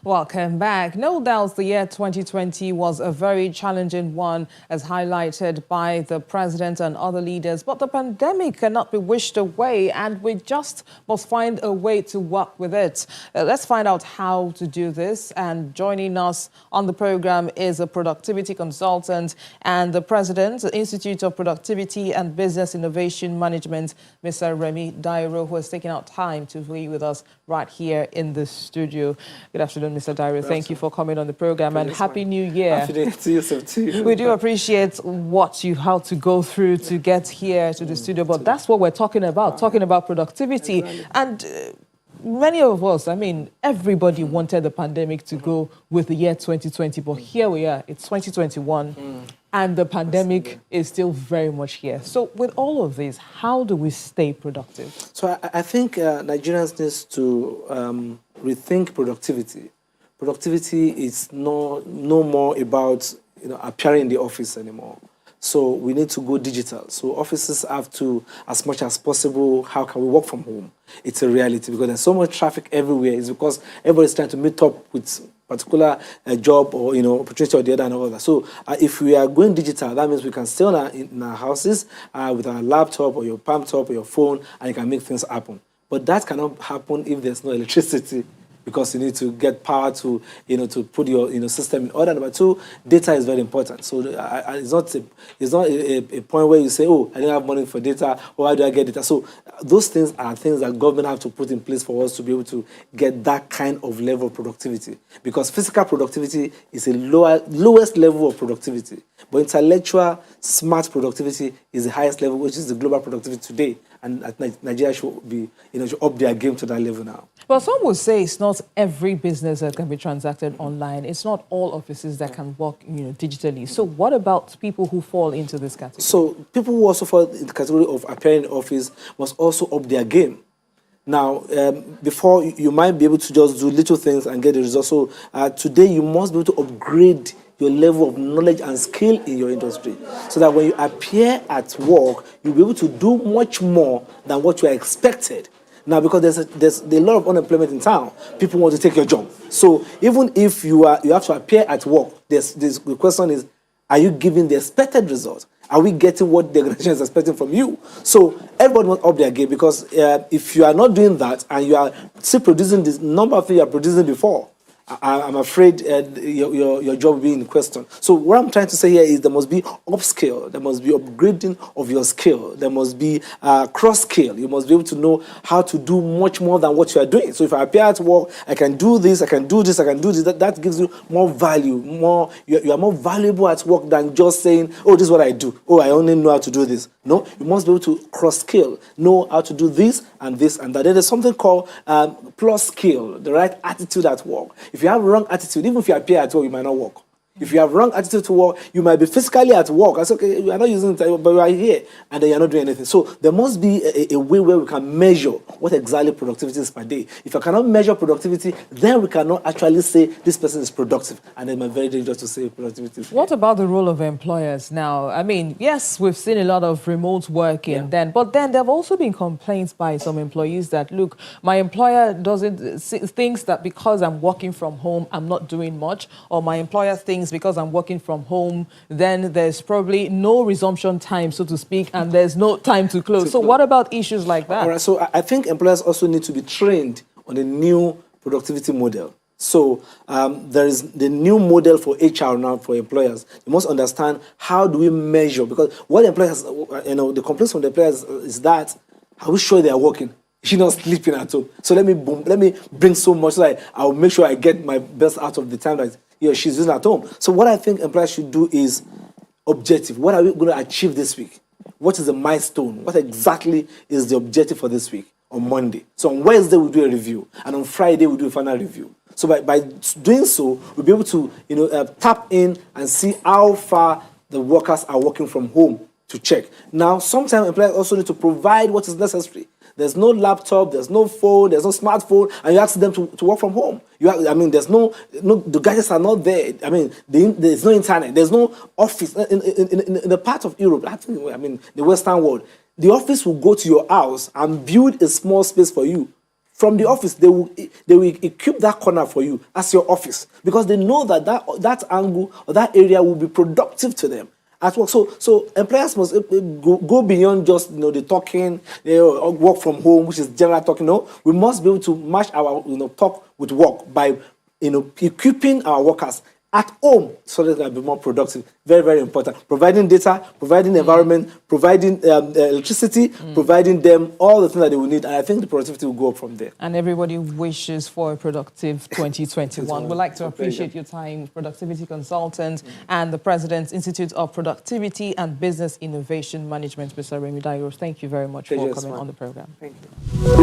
Welcome back. No doubt the year 2020 was a very challenging one, as highlighted by the president and other leaders. But the pandemic cannot be wished away, and we just must find a way to work with it. Let's find out how to do this. And joining us on the program is a productivity consultant and the president of the Institute of Productivity and Business Innovation Management, Mr. Remy Dairo, who has taken out time to be with us right here in the studio. Good afternoon, Mr. Dairo. Thank you for coming on the program, and Happy New Year. Happy New Year to you too. We do appreciate what you had to go through to get here to the studio, but that's what we're talking about productivity. Exactly. And many of us, I mean, everybody wanted the pandemic to go with the year 2020, but here we are, it's 2021. And the pandemic is still very much here. So with all of this, how do we stay productive? So I think Nigerians need to rethink productivity. Productivity is no more about appearing in the office anymore. So we need to go digital. So offices have to, as much as possible, how can we work from home? It's a reality because there's so much traffic everywhere. It's because everybody's trying to meet up with particular job or opportunity or the other and all that. So if we are going digital, that means we can stay in our houses with our laptop or your palm top or your phone, and you can make things happen. But that cannot happen if there's no electricity, because you need to get power to to put your system in order. Number two, data is very important. So it's not a point where you say, oh, I don't have money for data, or how do I get data? So those things are things that government have to put in place for us to be able to get that kind of level of productivity. Because physical productivity is a lowest level of productivity, but intellectual, smart productivity is the highest level, which is the global productivity today. And Nigeria should be, should up their game to that level now. Well, some would say it's not every business that can be transacted online. It's not all offices that can work, digitally. So what about people who fall into this category? So people who also fall in the category of appearing in office must also up their game. Now, before you might be able to just do little things and get the results. So today you must be able to upgrade your level of knowledge and skill in your industry, so that when you appear at work, you'll be able to do much more than what you are expected. Now, because there's a lot of unemployment in town, people want to take your job. So even if you have to appear at work, the question is, are you giving the expected result? Are we getting what the organization is expecting from you? So everybody must up their game, because if you are not doing that and you are still producing this number of things you are producing before, I'm afraid your job will be in question. So what I'm trying to say here is there must be upskill, there must be upgrading of your skill, there must be cross-skill. You must be able to know how to do much more than what you are doing. So if I appear at work, I can do this, I can do this, I can do this. That gives you more value. You are more valuable at work than just saying, oh, this is what I do. Oh, I only know how to do this. No, you must be able to cross-skill, know how to do this and that. There is something called plus skill, the right attitude at work. If you have wrong attitude, even if you appear at work, you might not work. If you have wrong attitude to work, you might be physically at work. I say, okay, you are not using it, but you are here, and then you are not doing anything. So there must be a way where we can measure what exactly productivity is per day. If I cannot measure productivity, then we cannot actually say this person is productive, and then it's very dangerous to say productivity. What about the role of employers now? I mean, yes, we've seen a lot of remote working but then there have also been complaints by some employees that, look, my employer thinks that because I'm working from home, I'm not doing much, or my employer thinks because I'm working from home, then there's probably no resumption time, so to speak, and there's no time to close. So what about issues like that? All right, so I think employers also need to be trained on the new productivity model. So there is the new model for HR now for employers. You must understand, how do we measure? Because what employers, the complaints from the employers is that, are we sure they are working? She's not sleeping at home. So let me bring so much so that I'll make sure I get my best out of the time that she's using at home. So what I think employers should do is objective. What are we going to achieve this week? What is the milestone? What exactly is the objective for this week on Monday? So on Wednesday, we'll do a review. And on Friday, we'll do a final review. So by doing so, we'll be able to tap in and see how far the workers are working from home to check. Now, sometimes employers also need to provide what is necessary. There's no laptop, there's no phone, there's no smartphone, and you ask them to work from home. There's the gadgets are not there. There's no internet, there's no office. In the part of Europe, the Western world, the office will go to your house and build a small space for you From the office, they will equip that corner for you as your office because they know that that angle or that area will be productive to them at work. So employers must go beyond just the talking, work from home, which is general talking. No, we must be able to match our talk with work by equipping our workers at home so that they can be more productive. Very, very important. Providing data, providing environment, providing electricity, providing them all the things that they will need. And I think the productivity will go up from there. And everybody wishes for a productive 2021. We'd like to appreciate your time, productivity consultant and the President's Institute of Productivity and Business Innovation Management, Mr. Remi Dairo. Thank you very much for coming on the program. Thank you.